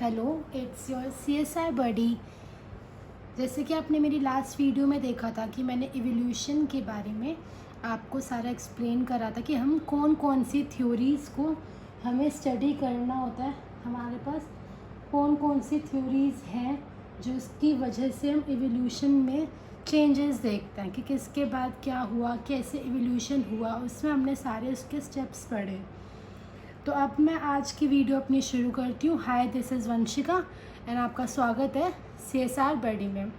Hello, it's your CSI बडी। जैसे कि आपने मेरी लास्ट वीडियो में देखा था कि मैंने इवोल्यूशन के बारे में आपको सारा एक्सप्लेन करा था कि हम कौन कौन सी थ्योरीज़ को हमें स्टडी करना होता है। हमारे पास कौन कौन सी थ्योरीज़ हैं जो इसकी वजह से हम इवोल्यूशन में चेंजेस देखते हैं कि किसके बाद क्या हुआ, कैसे इवोल्यूशन हुआ। उसमें हमने सारे उसके स्टेप्स पढ़े। तो अब मैं आज की वीडियो अपनी शुरू करती हूँ। हाय, दिस इज़ वंशिका एंड आपका स्वागत है CSR बडी में।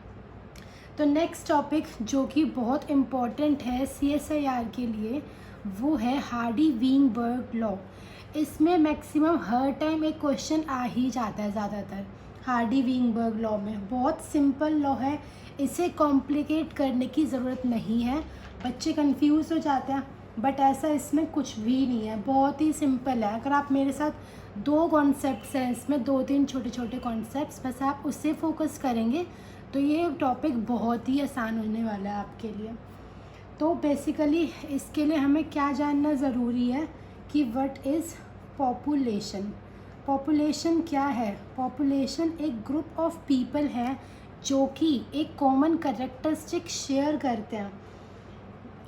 तो नेक्स्ट टॉपिक जो कि बहुत इम्पॉर्टेंट है CSIR के लिए वो है हार्डी-वीनबर्ग लॉ। इसमें मैक्सिमम हर टाइम एक क्वेश्चन आ ही जाता है ज़्यादातर। हार्डी-वीनबर्ग लॉ में बहुत सिंपल लॉ है, इसे कॉम्प्लिकेट करने की ज़रूरत नहीं है। बच्चे कंफ्यूज हो जाते हैं बट ऐसा इसमें कुछ भी नहीं है, बहुत ही सिंपल है। अगर आप मेरे साथ दो कॉन्सेप्ट्स हैं, इसमें दो तीन छोटे छोटे कॉन्सेप्ट्स, बस आप उससे फोकस करेंगे तो ये टॉपिक बहुत ही आसान होने वाला है आपके लिए। तो बेसिकली इसके लिए हमें क्या जानना ज़रूरी है कि व्हाट इज़ पॉपुलेशन। पॉपुलेशन क्या है? पॉपुलेशन एक ग्रुप ऑफ पीपल है जो कि एक कॉमन कैरेक्टरिस्टिक शेयर करते हैं,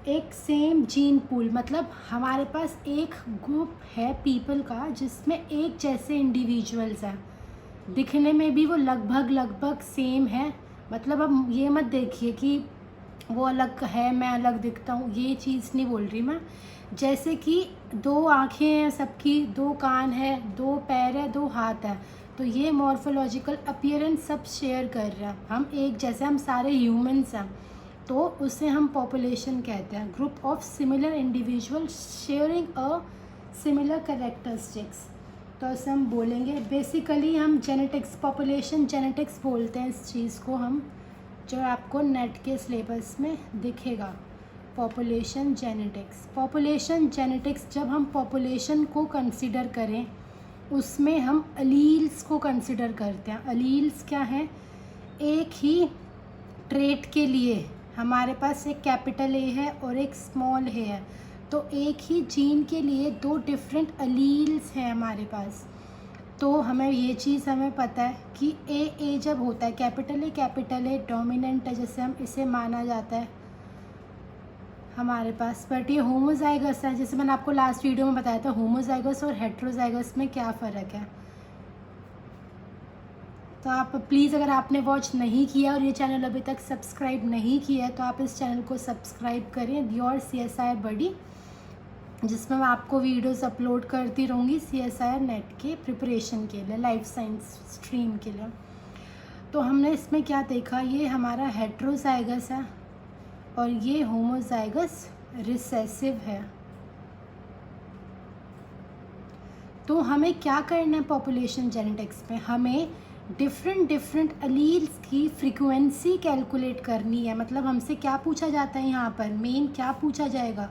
एक सेम जीन पूल। मतलब हमारे पास एक ग्रुप है पीपल का जिसमें एक जैसे इंडिविजुअल्स हैं, दिखने में भी वो लगभग सेम है। मतलब अब ये मत देखिए कि वो अलग है मैं अलग दिखता हूँ, ये चीज़ नहीं बोल रही मैं। जैसे कि दो आँखें हैं सबकी, दो कान है, दो पैर है, दो हाथ है, तो ये मॉर्फोलॉजिकल अपीयरेंस सब शेयर कर रहे हैं, हम एक जैसे, हम सारे ह्यूमंस हैं। तो उसे हम पॉपुलेशन कहते हैं, group of similar individual sharing a similar characteristics. तो ऐसे हम बोलेंगे बेसिकली हम जेनेटिक्स, पॉपुलेशन जेनेटिक्स बोलते हैं इस चीज़ को हम, जो आपको नेट के सिलेबस में दिखेगा। Population genetics, population genetics. जब हम पॉपुलेशन को कंसिडर करें उसमें हम अलील्स को कंसिडर करते हैं। अलील्स क्या हैं? एक ही ट्रेट के लिए हमारे पास एक कैपिटल ए है और एक स्मॉल ए है, तो एक ही जीन के लिए दो डिफरेंट अलील्स हैं हमारे पास। तो हमें ये चीज़ हमें पता है कि ए जब होता है, कैपिटल ए डोमिनेंट है, जैसे हम इसे माना जाता है हमारे पास। बट ये होमोजाइगस है, जैसे मैंने आपको लास्ट वीडियो में बताया था होमोजाइगस और हेट्रोजाइगस में क्या फ़र्क है। तो आप प्लीज़, अगर आपने वॉच नहीं किया और ये चैनल अभी तक सब्सक्राइब नहीं किया है तो आप इस चैनल को सब्सक्राइब करें, योर CSI बडी, जिसमें मैं आपको वीडियोस अपलोड करती रहूँगी CSI नेट के प्रिपरेशन के लिए, लाइफ साइंस स्ट्रीम के लिए। तो हमने इसमें क्या देखा, ये हमारा हेट्रोजाइगस है और ये होमोजाइगस रिसेसिव है। तो हमें क्या करना है पॉपुलेशन जेनेटिक्स में? हमें डिफरेंट अलील्स की फ्रीक्वेंसी कैलकुलेट करनी है। मतलब हमसे क्या पूछा जाता है यहाँ पर, मेन क्या पूछा जाएगा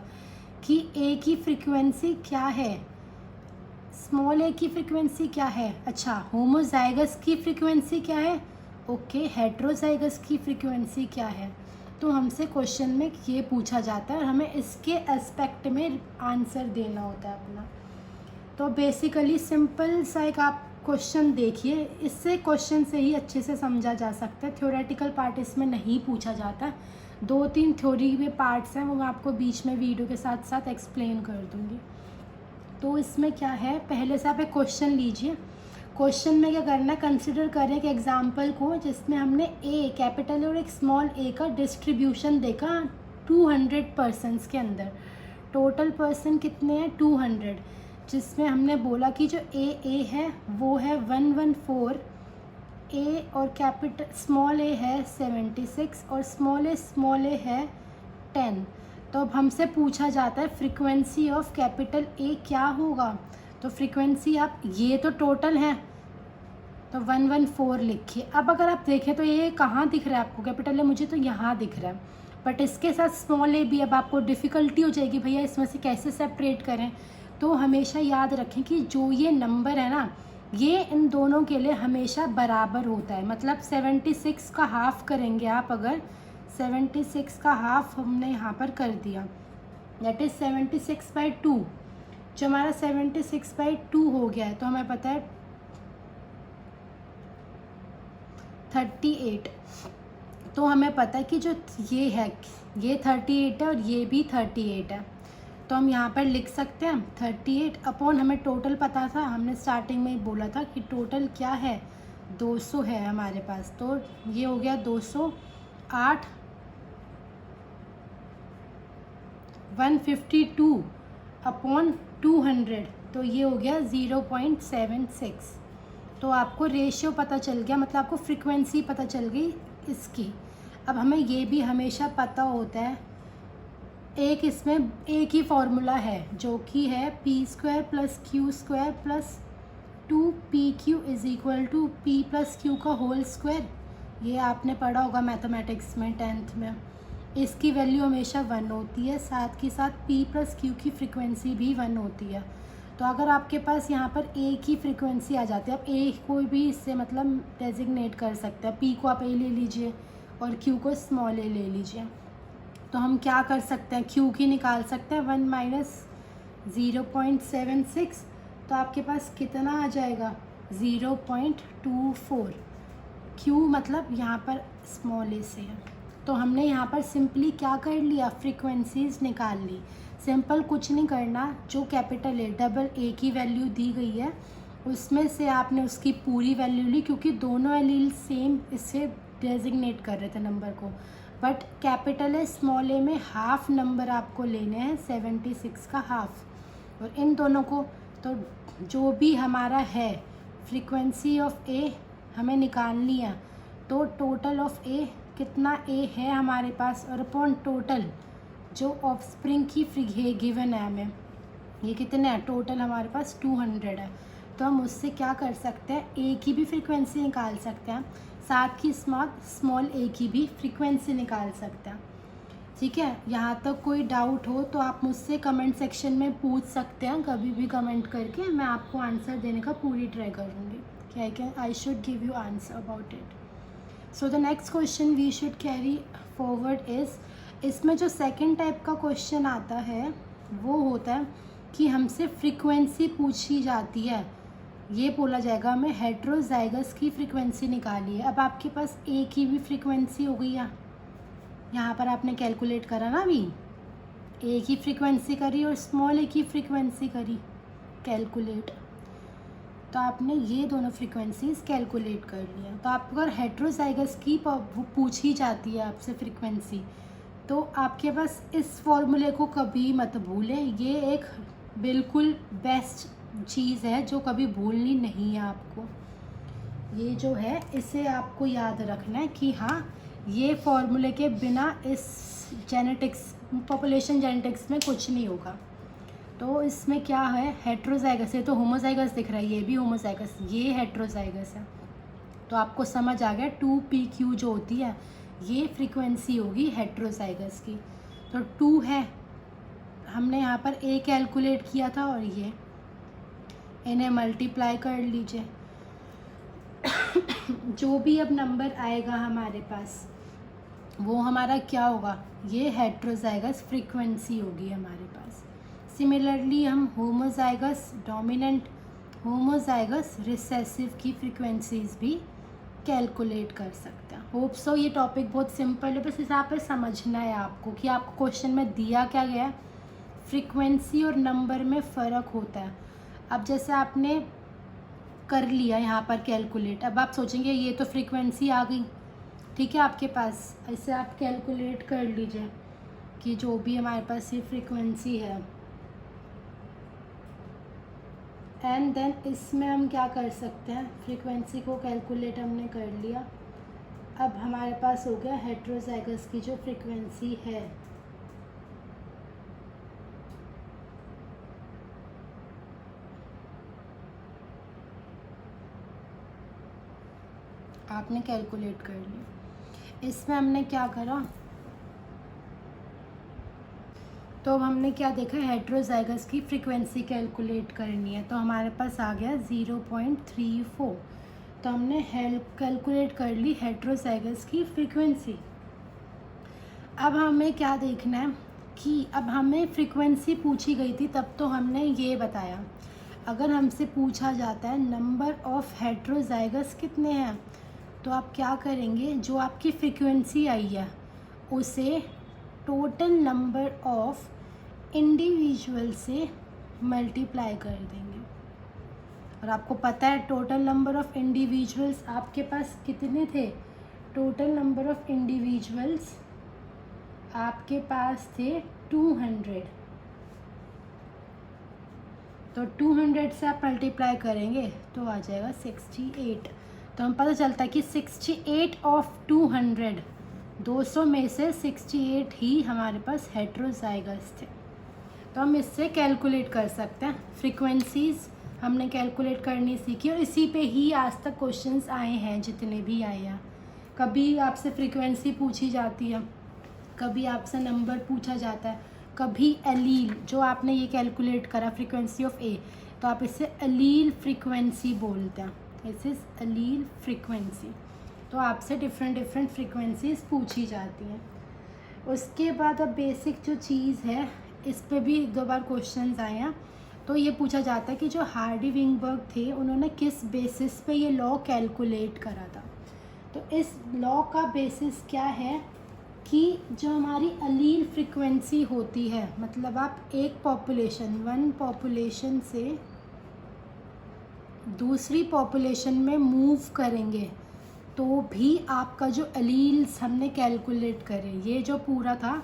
कि ए की फ्रीक्वेंसी क्या है, स्मॉल ए की फ्रीक्वेंसी क्या है, अच्छा होमोजाइगस की फ्रीक्वेंसी क्या है, ओके हेट्रोजाइगस की फ्रीक्वेंसी क्या है। तो हमसे क्वेश्चन में ये पूछा जाता है और हमें इसके एस्पेक्ट में आंसर देना होता है अपना। तो बेसिकली सिंपल सा एक आप क्वेश्चन देखिए, इससे क्वेश्चन से ही अच्छे से समझा जा सकता है। थ्योरेटिकल पार्ट इसमें नहीं पूछा जाता, दो तीन थ्योरी में पार्ट्स हैं, वो मैं आपको बीच में वीडियो के साथ साथ एक्सप्लेन कर दूँगी। तो इसमें क्या है, पहले से आप एक क्वेश्चन लीजिए। क्वेश्चन में क्या करना है, कंसिडर करें एक एग्जाम्पल को जिसमें हमने ए कैपिटल और एक स्मॉल ए का डिस्ट्रीब्यूशन देखा 200 पर्सनस के अंदर। टोटल पर्सन कितने हैं? 200, जिसमें हमने बोला कि जो ए है वो है 114, ए और कैपिटल स्मॉल ए है 76 और स्मॉल ए है 10। तो अब हमसे पूछा जाता है फ्रीक्वेंसी ऑफ कैपिटल ए क्या होगा। तो फ्रीक्वेंसी आप, ये तो टोटल है तो 114 लिखिए। अब अगर आप देखें तो ये कहाँ दिख रहा है आपको, कैपिटल ए मुझे तो यहाँ दिख रहा है, बट इसके साथ स्मॉल ए भी। अब आपको डिफ़िकल्टी हो जाएगी भैया इसमें से कैसे सेपरेट करें। तो हमेशा याद रखें कि जो ये नंबर है ना, ये इन दोनों के लिए हमेशा बराबर होता है। मतलब 76 का हाफ़ करेंगे आप, अगर 76 का हाफ़ हमने यहाँ पर कर दिया, दैट इज़ 76/2। जो हमारा 76/2 हो गया है, तो हमें पता है 38। तो हमें पता है कि जो ये है ये 38 है और ये भी 38 है, तो हम यहाँ पर लिख सकते हैं 38 अपॉन, हमें टोटल पता था, हमने स्टार्टिंग में ही बोला था कि टोटल क्या है 200 है हमारे पास, तो ये हो गया 208 152 अपॉन 200, तो ये हो गया 0.76। तो आपको रेशियो पता चल गया, मतलब आपको फ्रीक्वेंसी पता चल गई इसकी। अब हमें ये भी हमेशा पता होता है, इसमें एक ही फॉर्मूला है जो कि है p² + q² + 2pq = p+q का होल स्क्वायर। ये आपने पढ़ा होगा मैथमेटिक्स में 10th में। इसकी वैल्यू हमेशा 1 होती है, साथ ही साथ p+q की फ्रीक्वेंसी भी 1 होती है। तो अगर आपके पास यहाँ पर एक ही फ्रीक्वेंसी आ जाती है, आप एक कोई भी इससे मतलब डेजिग्नेट कर सकते हैं, p को आप a ले लीजिए और q को स्मॉल a ले लीजिए। तो हम क्या कर सकते हैं, q की निकाल सकते हैं 1 - 0.76, तो आपके पास कितना आ जाएगा 0.24। q मतलब यहाँ पर स्मॉल a से है, तो हमने यहाँ पर सिंपली क्या कर लिया, फ्रीक्वेंसीज निकाल ली। सिंपल कुछ नहीं करना, जो कैपिटल ए डबल ए की वैल्यू दी गई है उसमें से आपने उसकी पूरी वैल्यू ली, क्योंकि दोनों एलील सेम इससे डेजिग्नेट कर रहे थे नंबर को, बट कैपिटल ए स्मॉल ए में हाफ नंबर आपको लेने हैं, 76 का हाफ, और इन दोनों को, तो जो भी हमारा है फ्रीक्वेंसी ऑफ ए हमें निकालनी है, तो टोटल ऑफ ए कितना ए है हमारे पास, और अपॉन टोटल जो ऑफस्प्रिंग की गिवन है हमें, ये कितने हैं टोटल हमारे पास 200 है। तो हम उससे क्या कर सकते हैं, ए की भी फ्रीक्वेंसी निकाल सकते हैं, साथ ही स्मॉल ए की भी फ्रीक्वेंसी निकाल सकते हैं। ठीक है, यहाँ तक कोई डाउट हो तो आप मुझसे कमेंट सेक्शन में पूछ सकते हैं, कभी भी कमेंट करके मैं आपको आंसर देने का पूरी ट्राई करूँगी कि I should give you answer about it. So the next question we should carry forward is, इसमें जो सेकंड टाइप का क्वेश्चन आता है वो होता है कि हमसे फ्रीक्वेंसी पूछी जाती है, ये बोला जाएगा हमें हेट्रोजाइगस की फ्रीक्वेंसी निकाली है। अब आपके पास ए की भी फ्रीक्वेंसी हो गई है, यहाँ पर आपने कैलकुलेट करा ना, अभी ए की फ्रीक्वेंसी करी और स्मॉल ए की फ्रीक्वेंसी करी कैलकुलेट, तो आपने ये दोनों फ्रीक्वेंसीज कैलकुलेट कर लिया। तो आपको अगर हेट्रोजाइगस की पूछी जाती है आपसे फ्रीक्वेंसी, तो आपके पास इस फॉर्मूले को कभी मत भूलें, ये एक बिल्कुल बेस्ट चीज़ है जो कभी भूलनी नहीं है आपको। ये जो है इसे आपको याद रखना है कि हाँ, ये फॉर्मूले के बिना इस जेनेटिक्स पॉपुलेशन जेनेटिक्स में कुछ नहीं होगा। तो इसमें क्या है, हेट्रोजाइगस है, तो होमोजाइगस दिख रहा है, ये भी होमोजाइगस, ये हेट्रोजाइगस है। तो आपको समझ आ गया 2pq जो होती है ये फ्रीक्वेंसी होगी हेट्रोजाइगस की। तो 2 है, हमने यहाँ पर a कैलकुलेट किया था और ये इन्हें मल्टीप्लाई कर लीजिए जो भी अब नंबर आएगा हमारे पास वो हमारा क्या होगा, ये हेट्रोजाइगस फ्रीक्वेंसी होगी हमारे पास। सिमिलरली हम होमोजाइगस डोमिनेंट, होमोजाइगस रिसेसिव की फ्रीक्वेंसीज भी कैलकुलेट कर सकते हैं। होप सो ये टॉपिक बहुत सिंपल है, बस यहाँ पर समझना है आपको कि आपको क्वेश्चन में दिया क्या गया है, फ्रीक्वेंसी और नंबर में फ़र्क होता है। अब जैसे आपने कर लिया यहाँ पर कैलकुलेट, अब आप सोचेंगे ये तो फ्रीक्वेंसी आ गई, ठीक है आपके पास, ऐसे आप कैलकुलेट कर लीजिए कि जो भी हमारे पास ये फ्रीक्वेंसी है, एंड देन इसमें हम क्या कर सकते हैं, फ्रीक्वेंसी को कैलकुलेट हमने कर लिया। अब हमारे पास हो गया हेट्रोजाइगस की जो फ्रीक्वेंसी है, आपने कैलकुलेट कर लिया। इसमें हमने क्या करा, तो अब हमने क्या देखा, हेट्रोजाइगस की फ्रीक्वेंसी कैलकुलेट करनी है, तो हमारे पास आ गया 0.34। तो हमने कैलकुलेट कर ली हेट्रोजाइगस की फ्रीक्वेंसी। अब हमें क्या देखना है कि अब हमें फ्रीक्वेंसी पूछी गई थी, तब तो हमने ये बताया, अगर हमसे पूछा जाता है नंबर ऑफ़ हेट्रोजाइगस कितने हैं, तो आप क्या करेंगे, जो आपकी फ्रीक्वेंसी आई है उसे टोटल नंबर ऑफ इंडिविजुअल से मल्टीप्लाई कर देंगे। और आपको पता है टोटल नंबर ऑफ़ इंडिविजुअल्स आपके पास कितने थे, टोटल नंबर ऑफ़ इंडिविजुअल्स आपके पास थे 200। तो 200 से आप मल्टीप्लाई करेंगे तो आ जाएगा 68। तो हम पता चलता है कि 68 ऑफ 200, 200 में से 68 ही हमारे पास हेट्रोजाइगस थे। तो हम इससे कैलकुलेट कर सकते हैं। फ्रीक्वेंसीज़ हमने कैलकुलेट करनी सीखी और इसी पे ही आज तक क्वेश्चंस आए हैं जितने भी आए हैं। कभी आपसे फ्रीक्वेंसी पूछी जाती है, कभी आपसे नंबर पूछा जाता है, कभी एलील, जो आपने ये कैलकुलेट करा फ्रीक्वेंसी ऑफ ए, तो आप इसे एलील फ्रीक्वेंसी बोलते हैं। This is allele frequency. तो आपसे डिफरेंट फ्रीक्वेंसीज पूछी जाती हैं। उसके बाद अब बेसिक जो चीज़ है, इस पे भी 2 बार क्वेश्चंस आए हैं। तो ये पूछा जाता है कि जो हार्डी विंगबर्ग थे उन्होंने किस बेसिस पे ये लॉ कैलकुलेट करा था। तो इस लॉ का बेसिस क्या है कि जो हमारी अलील फ्रीक्वेंसी होती है, मतलब आप एक पॉपुलेशन, वन पॉपुलेशन से दूसरी पॉपुलेशन में मूव करेंगे तो भी आपका जो अलील्स हमने कैलकुलेट करे, ये जो पूरा था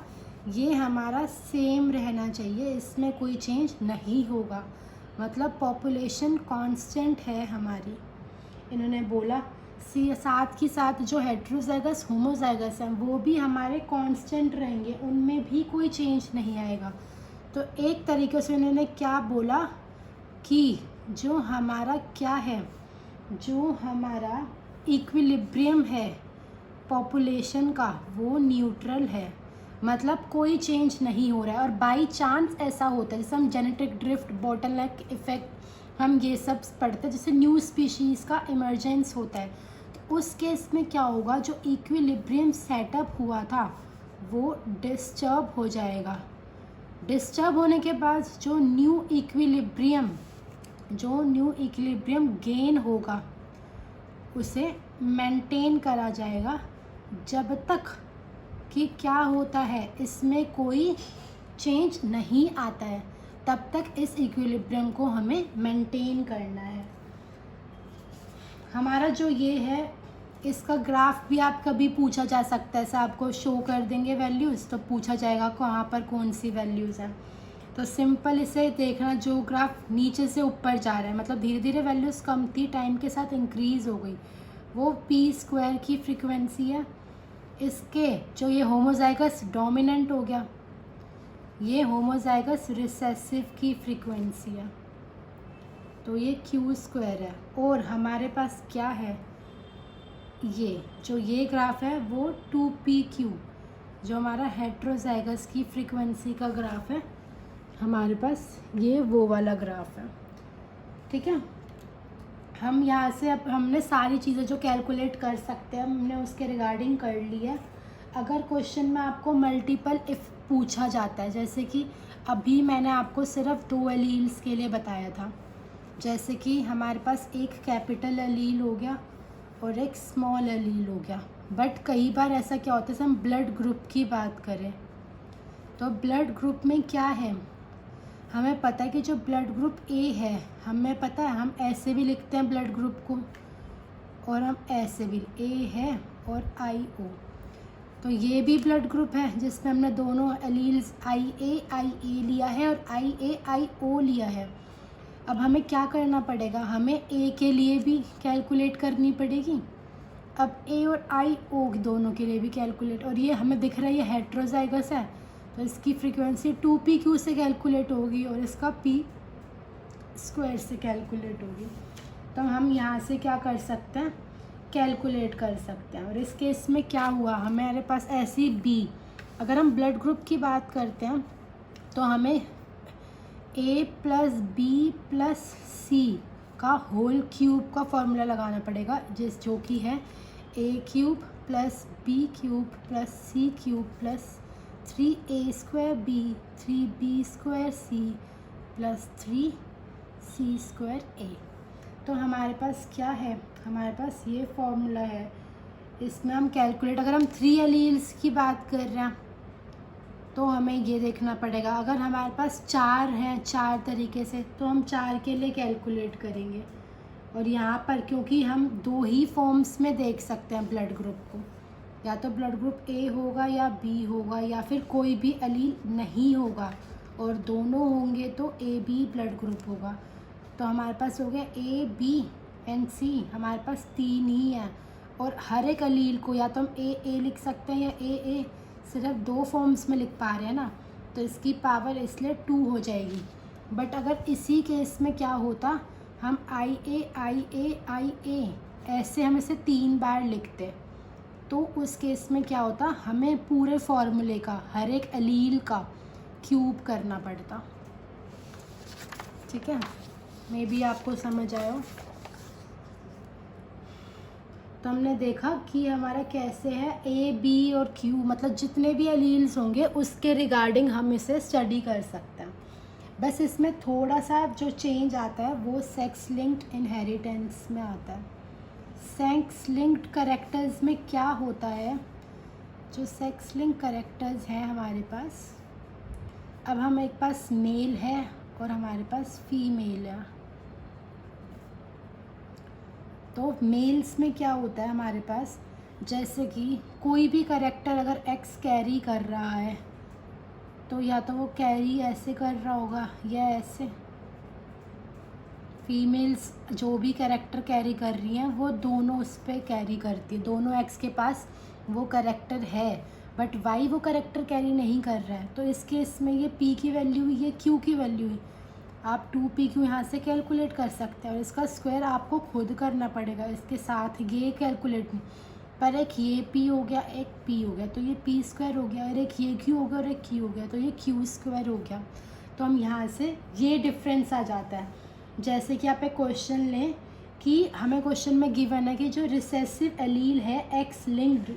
ये हमारा सेम रहना चाहिए, इसमें कोई चेंज नहीं होगा। मतलब पॉपुलेशन कांस्टेंट है हमारी। इन्होंने बोला साथ ही साथ जो हेट्रोजाइगस होमोजाइगस हैं वो भी हमारे कांस्टेंट रहेंगे, उनमें भी कोई चेंज नहीं आएगा। तो एक तरीके से उन्होंने क्या बोला कि जो हमारा क्या है, जो हमारा इक्विलिब्रियम है पॉपुलेशन का वो न्यूट्रल है, मतलब कोई चेंज नहीं हो रहा है। और बाई चांस ऐसा होता है, जैसे हम जेनेटिक ड्रिफ्ट, बॉटलनेक इफ़ेक्ट, हम ये सब पढ़ते हैं, जैसे न्यू स्पीशीज़ का इमरजेंस होता है, तो उस केस में क्या होगा, जो इक्विलिब्रियम सेटअप हुआ था वो डिस्टर्ब हो जाएगा। डिस्टर्ब होने के बाद जो न्यू इक्विलिब्रियम गेन होगा उसे मेंटेन करा जाएगा जब तक कि क्या होता है, इसमें कोई चेंज नहीं आता है, तब तक इस इक्विलिब्रियम को हमें मेंटेन करना है। हमारा जो ये है, इसका ग्राफ भी आप कभी पूछा जा सकता है, ऐसा आपको शो कर देंगे वैल्यूज़, तो पूछा जाएगा कहाँ पर कौन सी वैल्यूज़ हैं। तो सिंपल इसे देखना, जो ग्राफ नीचे से ऊपर जा रहा है, मतलब धीरे धीरे वैल्यूज़ कम थी, टाइम के साथ इंक्रीज़ हो गई, वो p² की फ्रीक्वेंसी है। इसके जो ये होमोजाइगस डोमिनेंट हो गया, ये होमोजाइगस रिसेसिव की फ्रीक्वेंसी है, तो ये q² है। और हमारे पास क्या है, ये जो ये ग्राफ है वो 2pq, जो हमारा हेट्रोजाइगस की फ्रीक्वेंसी का ग्राफ है, हमारे पास ये वो वाला ग्राफ है। ठीक है, हम यहाँ से अब हमने सारी चीज़ें जो कैलकुलेट कर सकते हैं हमने उसके रिगार्डिंग कर ली है। अगर क्वेश्चन में आपको मल्टीपल इफ़ पूछा जाता है, जैसे कि अभी मैंने आपको सिर्फ 2 एलील्स के लिए बताया था, जैसे कि हमारे पास एक कैपिटल एलील हो गया और एक स्मॉल एलील हो गया। बट कई बार ऐसा क्या होता है, हम ब्लड ग्रुप की बात करें तो ब्लड ग्रुप में क्या है, हमें पता है कि जो ब्लड ग्रुप ए है, हमें पता है हम ऐसे भी लिखते हैं ब्लड ग्रुप को, और हम ऐसे भी, ए है और IO, तो ये भी ब्लड ग्रुप है जिसमें हमने दोनों एलील्स IA लिया है और IO लिया है। अब हमें क्या करना पड़ेगा, हमें ए के लिए भी कैलकुलेट करनी पड़ेगी, अब ए और IO दोनों के लिए भी कैलकुलेट, और ये हमें दिख रहा है ये हेट्रोजाइगस है, तो इसकी फ्रीक्वेंसी 2pq से कैलकुलेट होगी और इसका p² से कैलकुलेट होगी। तो हम यहाँ से क्या कर सकते हैं, कैलकुलेट कर सकते हैं। और इस केस में क्या हुआ, हमारे पास ऐसी B, अगर हम ब्लड ग्रुप की बात करते हैं तो हमें A + B + C का होल क्यूब का फॉर्मूला लगाना पड़ेगा, जो कि है A³ + B³ + C³ + 3A² B 3B² C + 3C² A। तो हमारे पास क्या है, हमारे पास ये फॉर्मूला है इसमें हम कैलकुलेट, अगर हम 3 एलील्स की बात कर रहे हैं तो हमें ये देखना पड़ेगा। अगर हमारे पास 4 हैं 4 तरीके से, तो हम 4 के लिए कैलकुलेट करेंगे। और यहाँ पर क्योंकि हम 2 ही फॉर्म्स में देख सकते हैं ब्लड ग्रुप को, या तो ब्लड ग्रुप ए होगा या बी होगा, या फिर कोई भी एलील नहीं होगा, और दोनों होंगे तो ए बी ब्लड ग्रुप होगा। तो हमारे पास हो गया ए बी एंड सी, हमारे पास 3 ही हैं। और हर एक एलील को या तो हम ए लिख सकते हैं या ए सिर्फ 2 फॉर्म्स में लिख पा रहे हैं ना, तो इसकी पावर इसलिए 2 हो जाएगी। बट अगर इसी केस में क्या होता, हम आई ए ऐसे हम इसे 3 बार लिखते, तो उस केस में क्या होता, हमें पूरे फॉर्मूले का हर एक एलील का क्यूब करना पड़ता। ठीक है, मे बी आपको समझ आया हो। तो हमने देखा कि हमारा कैसे है ए बी और क्यू, मतलब जितने भी एलील्स होंगे उसके रिगार्डिंग हम इसे स्टडी कर सकते हैं। बस इसमें थोड़ा सा जो चेंज आता है वो सेक्स लिंक्ड इनहेरिटेंस में आता है। सेक्स लिंक्ड कैरेक्टर्स में क्या होता है, जो सेक्स लिंक कैरेक्टर्स हैं हमारे पास, अब हम एक पास मेल है और हमारे पास फीमेल है। तो मेल्स में क्या होता है हमारे पास, जैसे कि कोई भी कैरेक्टर अगर एक्स कैरी कर रहा है तो या तो वो कैरी ऐसे कर रहा होगा या ऐसे। फीमेल्स जो भी कैरेक्टर कैरी कर रही हैं वो दोनों उस पर कैरी करती है, दोनों एक्स के पास वो कैरेक्टर है, बट वाई वो कैरेक्टर कैरी नहीं कर रहा है। तो इस केस में ये पी की वैल्यू हुई, ये क्यू की वैल्यू हुई। आप 2pq यहाँ से कैलकुलेट कर सकते हैं, और इसका स्क्वायर आपको खुद करना पड़ेगा, इसके साथ ये कैलकुलेट नहीं। पर एक ये p हो गया, एक p हो गया, तो ये p स्क्वायर हो गया, और एक ये q हो गया और एक q हो गया, तो ये q स्क्वायर हो गया। तो हम यहाँ से ये डिफरेंस आ जाता है। जैसे कि आप एक क्वेश्चन लें कि हमें क्वेश्चन में गिवन है कि जो रिसेसिव एलील है एक्स लिंक्ड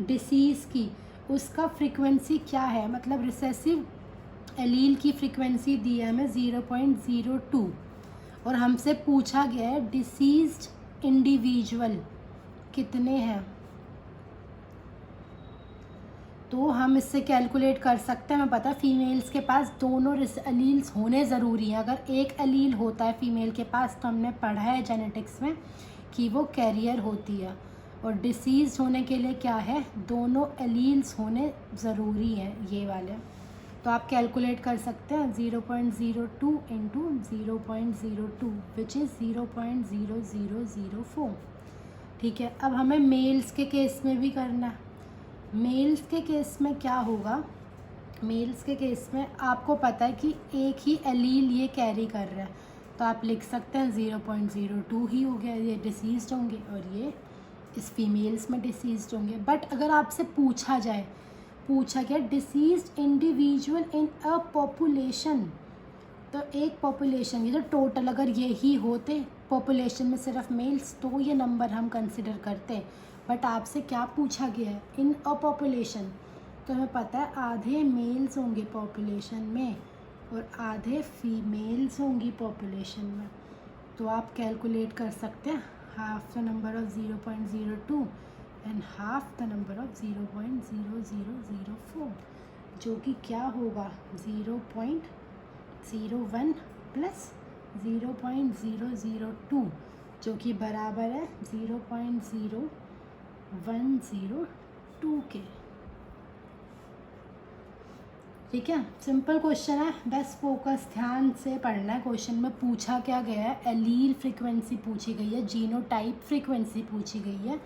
डिसीज़ की, उसका फ्रीक्वेंसी क्या है, मतलब रिसेसिव एलील की फ्रीक्वेंसी दी है हमें 0.02, और हमसे पूछा गया है डिसीज्ड इंडिविजुअल कितने हैं। तो हम इससे कैलकुलेट कर सकते हैं। हमें पता है फीमेल्स के पास दोनों एलील्स होने ज़रूरी हैं। अगर एक एलील होता है फीमेल के पास तो हमने पढ़ा है जेनेटिक्स में कि वो कैरियर होती है, और डिसीज़ होने के लिए क्या है, दोनों एलील्स होने ज़रूरी हैं ये वाले। तो आप कैलकुलेट कर सकते हैं 0.02 इंटू 0.02 विच इज़ 0.0004। ठीक है, अब हमें मेल्स के केस में भी करना है। मेल्स के केस में क्या होगा, मेल्स के केस में आपको पता है कि एक ही एलील ये कैरी कर रहा है, तो आप लिख सकते हैं 0.02 ही हो गया, ये डिसीज्ड होंगे और ये इस फीमेल्स में डिसीज्ड होंगे। बट अगर आपसे पूछा गया deceased individual in a population, तो एक पॉपुलेशन, ये तो टोटल अगर ये ही होते पॉपुलेशन में सिर्फ मेल्स तो ये नंबर हम कंसिडर करते, बट आपसे क्या पूछा गया है, इन अ पॉपुलेशन, तो हमें पता है आधे मेल्स होंगे पॉपुलेशन में और आधे फीमेल्स होंगी पॉपुलेशन में। तो आप कैलकुलेट कर सकते हैं half the number of 0.02 and half the number of 0.0004, जो कि क्या होगा 0.01 प्लस 0.002, जो कि बराबर है 0.0102 के। ठीक है, सिंपल क्वेश्चन है, बस फोकस ध्यान से पढ़ना है। क्वेश्चन में पूछा क्या गया है, एलील फ्रीक्वेंसी पूछी गई है, जीनोटाइप फ्रीक्वेंसी पूछी गई है,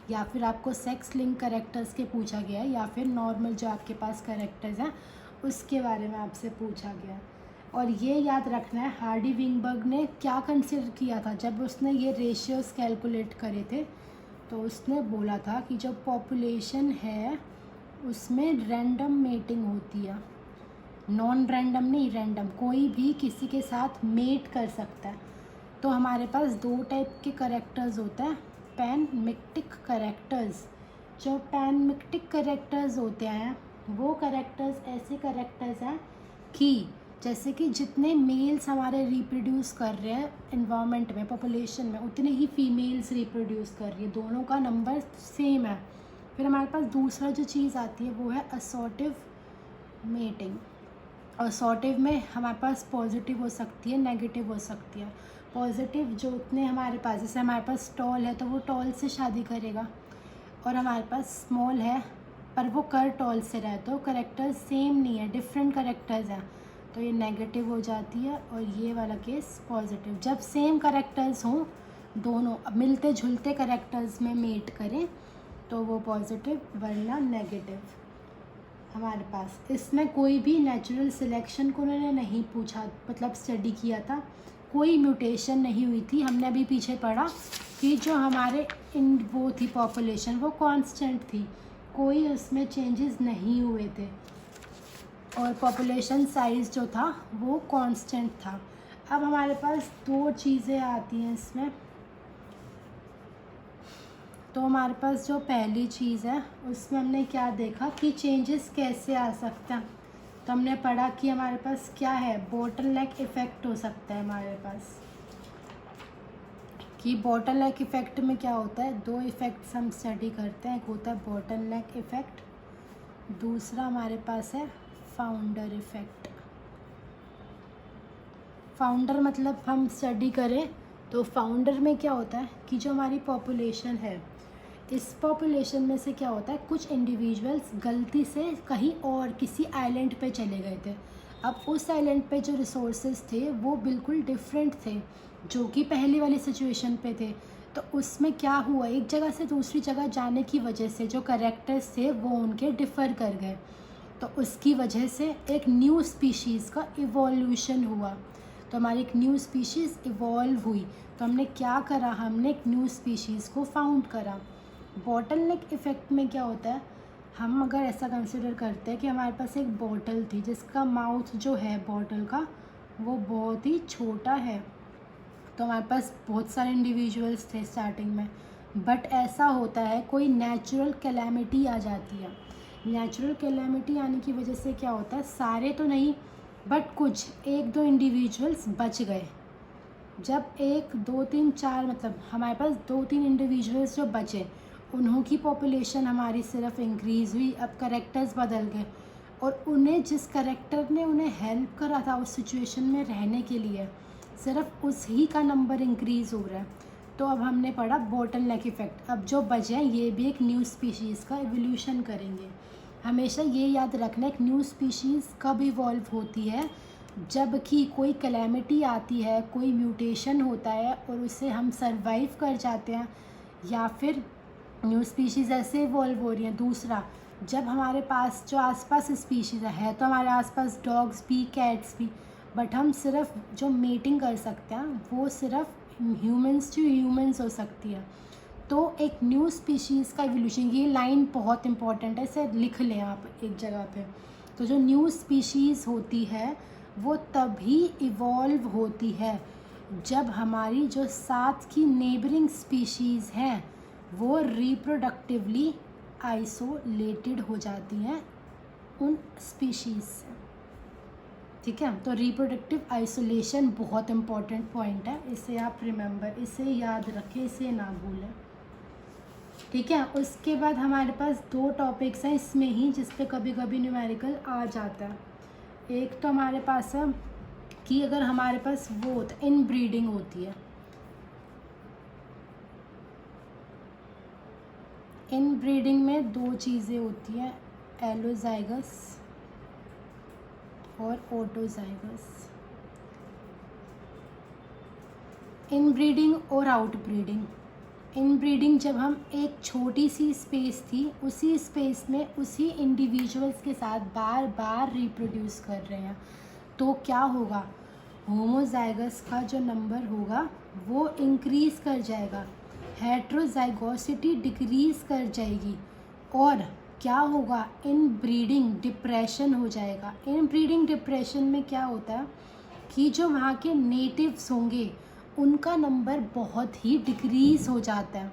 या फिर आपको सेक्स लिंक कैरेक्टर्स के पूछा गया है, या फिर नॉर्मल जो आपके पास कैरेक्टर्स हैं उसके बारे में आपसे पूछा गया है। और ये याद रखना है हार्डी विंगबर्ग ने क्या कंसिडर किया था जब उसने ये रेशियोज़ कैलकुलेट करे थे, तो उसने बोला था कि जो पॉपुलेशन है उसमें रैंडम मेटिंग होती है, नॉन रैंडम नहीं, रैंडम, कोई भी किसी के साथ मेट कर सकता है। तो हमारे पास 2 टाइप के कैरेक्टर्स होते हैं, पैनमिक्टिक कैरेक्टर्स। जो पैनमिक्टिक कैरेक्टर्स होते हैं वो कैरेक्टर्स ऐसे कैरेक्टर्स हैं कि जैसे कि जितने मेल्स हमारे रिप्रोड्यूस कर रहे हैं इन्वायरमेंट में, पॉपुलेशन में, उतने ही फीमेल्स रिप्रोड्यूस कर रही है, दोनों का नंबर सेम है। फिर हमारे पास दूसरा जो चीज़ आती है वो है असॉर्टिव मेटिंग। असॉर्टिव में हमारे पास पॉजिटिव हो सकती है, नेगेटिव हो सकती है। पॉजिटिव जो उतने हमारे पास, जैसे हमारे पास टॉल है तो वो टॉल से शादी करेगा, और हमारे पास स्मॉल है पर वो कर टॉल से रहे, तो करेक्टर्स सेम नहीं है, डिफरेंट करेक्टर्स हैं, तो ये नेगेटिव हो जाती है। और ये वाला केस पॉजिटिव। जब सेम करेक्टर्स हों, दोनों मिलते जुलते करेक्टर्स में मेट करें तो वो पॉजिटिव, वरना नेगेटिव। हमारे पास इसमें कोई भी नेचुरल सिलेक्शन को उन्होंने नहीं पूछा, मतलब स्टडी किया था, कोई म्यूटेशन नहीं हुई थी। हमने अभी पीछे पढ़ा कि जो हमारे इन वो थी पॉपुलेशन वो कांस्टेंट थी, कोई उसमें चेंजेस नहीं हुए थे, और पॉपुलेशन साइज़ जो था वो कांस्टेंट था। अब हमारे पास दो चीज़ें आती हैं इसमें। तो हमारे पास जो पहली चीज़ है उसमें हमने क्या देखा कि चेंजेस कैसे आ सकते हैं। तो हमने पढ़ा कि हमारे पास क्या है, बोटलनेक इफ़ेक्ट हो सकता है हमारे पास। कि बोटलनेक इफ़ेक्ट में क्या होता है, दो इफ़ेक्ट्स हम स्टडी करते हैं। एक होता है बोटलनेक इफ़ेक्ट, दूसरा हमारे पास है फाउंडर इफ़ेक्ट। फाउंडर मतलब हम स्टडी करें तो फाउंडर में क्या होता है कि जो हमारी पॉपुलेशन है, इस पॉपुलेशन में से क्या होता है, कुछ इंडिविजुअल्स गलती से कहीं और किसी आइलैंड पे चले गए थे। अब उस आइलैंड पे जो रिसोर्सेज थे वो बिल्कुल डिफरेंट थे जो कि पहली वाली सिचुएशन पे थे। तो उसमें क्या हुआ, एक जगह से दूसरी जगह जाने की वजह से जो कैरेक्टर्स थे वो उनके डिफ़र कर गए, तो उसकी वजह से एक न्यू स्पीशीज़ का इवोल्यूशन हुआ। तो हमारी एक न्यू स्पीशीज़ इवॉल्व हुई, तो हमने क्या करा, हमने एक न्यू स्पीशीज़ को फाउंड करा। बॉटलनेक इफ़ेक्ट में क्या होता है, हम अगर ऐसा कंसिडर करते हैं कि हमारे पास एक बॉटल थी जिसका माउथ जो है बॉटल का वो बहुत ही छोटा है, तो हमारे पास बहुत सारे इंडिविजुअल्स थे स्टार्टिंग में। बट ऐसा होता है कोई नेचुरल कैलेमिटी आ जाती है, नेचुरल कैलेमिटी आने की वजह से क्या होता है, सारे तो नहीं बट कुछ एक दो इंडिविजुअल्स बच गए। जब एक दो तीन चार, मतलब हमारे पास दो तीन इंडिविजुअल्स जो बचे, उन्हों की पॉपुलेशन हमारी सिर्फ इंक्रीज़ हुई। अब करेक्टर्स बदल गए और उन्हें जिस करेक्टर ने उन्हें हेल्प करा था उस सिचुएशन में रहने के लिए, सिर्फ उसी का नंबर इंक्रीज़ हो रहा है। तो अब हमने पढ़ा बॉटलनेक इफ़ेक्ट। अब जो बचे हैं ये भी एक न्यू स्पीशीज़ का एवोल्यूशन करेंगे। हमेशा ये याद रखना, एक न्यू स्पीशीज़ कब इवॉल्व होती है, जबकि कोई कैलेमिटी आती है, कोई म्यूटेशन होता है और उससे हम सरवाइव कर जाते हैं, या फिर न्यू स्पीशीज़ ऐसे इवॉल्व हो रही हैं। दूसरा, जब हमारे पास जो आसपास स्पीशीज़ है तो हमारे आसपास डॉग्स भी, कैट्स भी, बट हम सिर्फ जो मेटिंग कर सकते हैं वो सिर्फ ह्यूमंस टू ह्यूमंस हो सकती है। तो एक न्यू स्पीशीज़ का इवोल्यूशन, ये लाइन बहुत इंपॉर्टेंट है, इसे लिख लें आप एक जगह पे। तो जो न्यू स्पीशीज़ होती है वो तभी इवॉल्व होती है जब हमारी जो साथ की नेबरिंग स्पीशीज़ हैं वो रिप्रोडक्टिवली आइसोलेटेड हो जाती हैं उन स्पीशीज़ से। ठीक है, तो रिप्रोडक्टिव आइसोलेशन बहुत इंपॉर्टेंट पॉइंट है, इसे आप रिमेंबर, इसे याद रखें, इसे ना भूलें। ठीक है, उसके बाद हमारे पास दो टॉपिक्स हैं इसमें ही जिस पे कभी कभी न्यूमेरिकल आ जाता है। एक तो हमारे पास है कि अगर हमारे पास वो इन ब्रीडिंग होती है, इन ब्रीडिंग में दो चीज़ें होती हैं, एलोजाइगस और ऑटोजाइगस। इन ब्रीडिंग और आउट ब्रीडिंग। इन ब्रीडिंग जब हम एक छोटी सी स्पेस थी, उसी स्पेस में उसी इंडिविजुअल्स के साथ बार बार रिप्रोड्यूस कर रहे हैं, तो क्या होगा, होमोजाइगस का जो नंबर होगा वो इंक्रीज़ कर जाएगा, हेट्रोजाइगोसिटी डिक्रीज़ कर जाएगी, और क्या होगा, इन ब्रीडिंग डिप्रेशन हो जाएगा। इन ब्रीडिंग डिप्रेशन में क्या होता है कि जो वहाँ के नेटिव्स होंगे उनका नंबर बहुत ही डिक्रीज़ हो जाता है।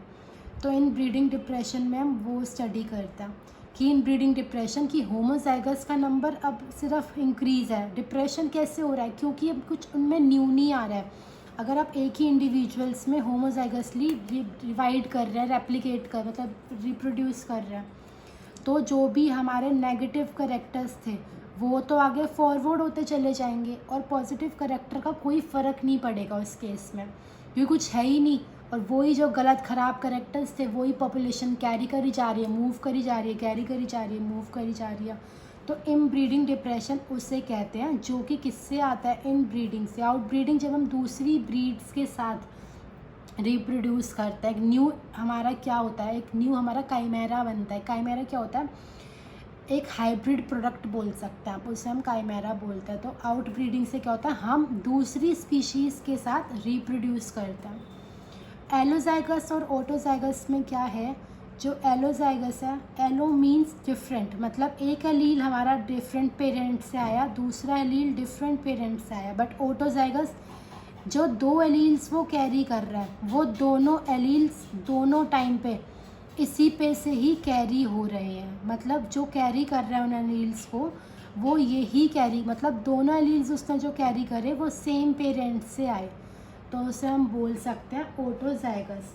तो इन ब्रीडिंग डिप्रेशन में हम वो स्टडी करते हैं। कि इन ब्रीडिंग डिप्रेशन की होमोजाइगस का नंबर अब सिर्फ इंक्रीज़ है। डिप्रेशन कैसे हो रहा है? क्योंकि अब कुछ उनमें न्यू नहीं आ रहा है। अगर आप एक ही इंडिविजुअल्स में होमोजाइगसली डिवाइड कर रहे हैं, रेप्लिकेट कर मतलब रिप्रोड्यूस कर रहे हैं, तो जो भी हमारे नेगेटिव करेक्टर्स थे वो तो आगे फॉरवर्ड होते चले जाएंगे और पॉजिटिव करेक्टर का कोई फ़र्क नहीं पड़ेगा उस केस में, क्योंकि कुछ है ही नहीं। और वही जो गलत ख़राब करेक्टर्स थे वही पॉपुलेशन कैरी करी जा रही है, मूव करी जा रही है, कैरी करी जा रही है, मूव करी जा रही है। तो इनब्रीडिंग डिप्रेशन उसे कहते हैं, जो कि किससे आता है? इनब्रीडिंग से। आउटब्रीडिंग जब हम दूसरी ब्रीड्स के साथ रिप्रोड्यूस करते हैं, न्यू हमारा क्या होता है? एक न्यू हमारा काइमेरा बनता है। काइमेरा क्या होता है? एक हाइब्रिड प्रोडक्ट बोल सकते हैं आप, उसे हम काइमेरा बोलते हैं। तो आउटब्रीडिंग से क्या होता है? हम दूसरी स्पीशीज़ के साथ रिप्रोड्यूस करते हैं। एलोजाइगस और ऑटोजाइगस में क्या है? जो एलोजाइगस है, एलो मीन्स डिफरेंट, मतलब एक एलील हमारा डिफरेंट पेरेंट से आया, दूसरा एलील डिफरेंट पेरेंट से आया। बट ऑटोजाइगस जो दो एलील्स वो कैरी कर रहा है, वो दोनों एलील्स दोनों टाइम पे इसी पे से ही कैरी हो रहे हैं। मतलब जो कैरी कर रहा है उन एलील्स को, वो यही कैरी, मतलब दोनों एलील्स उसने जो कैरी करे वो सेम पेरेंट से आए, तो उसे हम बोल सकते हैं ऑटोजाइगस।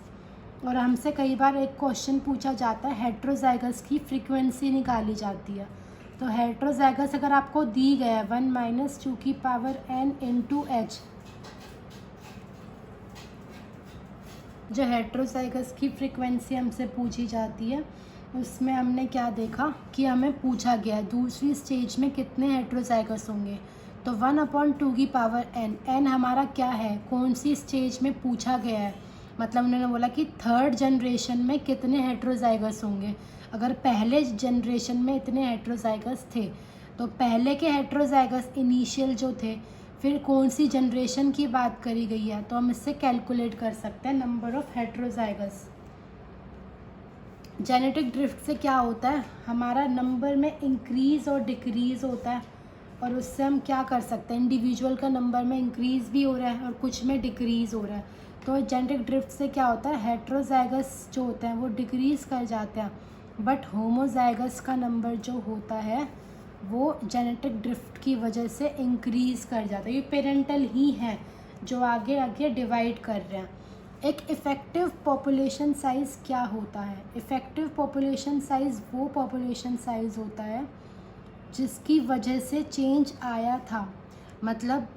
और हमसे कई बार एक क्वेश्चन पूछा जाता है, हेट्रोजाइगस की फ्रीक्वेंसी निकाली जाती है। तो हेट्रोजाइगस अगर आपको दी गया है 1 - 2n × h, जो हेट्रोजाइगस की फ्रीक्वेंसी हमसे पूछी जाती है, उसमें हमने क्या देखा कि हमें पूछा गया है दूसरी स्टेज में कितने हेट्रोजाइगस होंगे। तो 1/2n, n हमारा क्या है? कौन सी स्टेज में पूछा गया है, मतलब उन्होंने बोला कि थर्ड जनरेशन में कितने हेट्रोजाइगस होंगे। अगर पहले जनरेशन में इतने हेट्रोजाइगस थे, तो पहले के हेट्रोजाइगस इनिशियल जो थे, फिर कौन सी जनरेशन की बात करी गई है, तो हम इससे कैलकुलेट कर सकते हैं number of heterozygous. Genetic drift से क्या होता है? हमारा नंबर में इंक्रीज़ और डिक्रीज़ होता है, और उससे हम क्या कर सकते हैं? इंडिविजुअल का नंबर में इंक्रीज़ भी हो रहा है और कुछ में डिक्रीज़ हो रहा है। तो जेनेटिक ड्रिफ्ट से क्या होता है? हेट्रोजाइगस जो होते हैं वो डिक्रीज़ कर जाते हैं, बट होमोजाइगस का नंबर जो होता है वो जेनेटिक ड्रिफ्ट की वजह से इंक्रीज़ कर जाता है। ये पेरेंटल ही हैं जो आगे आगे डिवाइड कर रहे हैं। एक इफ़ेक्टिव पॉपुलेशन साइज़ क्या होता है? इफ़ेक्टिव पॉपुलेशन साइज़ वो पॉपुलेशन साइज़ होता है जिसकी वजह से चेंज आया था। मतलब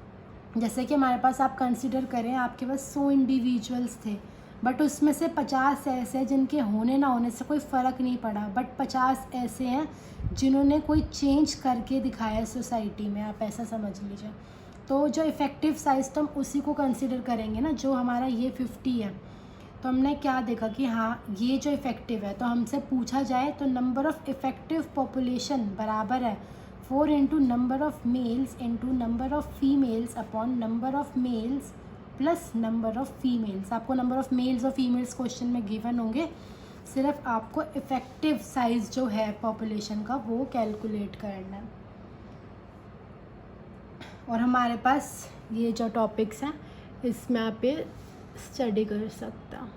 जैसे कि हमारे पास, आप कंसिडर करें आपके पास 100 इंडिविजुअल्स थे, बट उसमें से 50 ऐसे हैं जिनके होने ना होने से कोई फ़र्क नहीं पड़ा, बट 50 ऐसे हैं जिन्होंने कोई चेंज करके दिखाया सोसाइटी में, आप ऐसा समझ लीजिए। तो जो इफ़ेक्टिव साइज़, तो हम उसी को कंसिडर करेंगे ना, जो हमारा ये 50 है। तो हमने क्या देखा कि हाँ ये जो इफ़ेक्टिव है, तो हमसे पूछा जाए तो नंबर ऑफ़ इफ़ेक्टिव पॉपुलेशन बराबर है 4 × number of males × number of females upon number of males plus number of females. आपको नंबर ऑफ़ मेल्स और फीमेल्स क्वेश्चन में गिवन होंगे, सिर्फ आपको इफ़ेक्टिव साइज़ जो है पॉपुलेशन का वो कैलकुलेट करना है। और हमारे पास ये जो टॉपिक्स हैं इसमें आप ये स्टडी कर सकते हैं।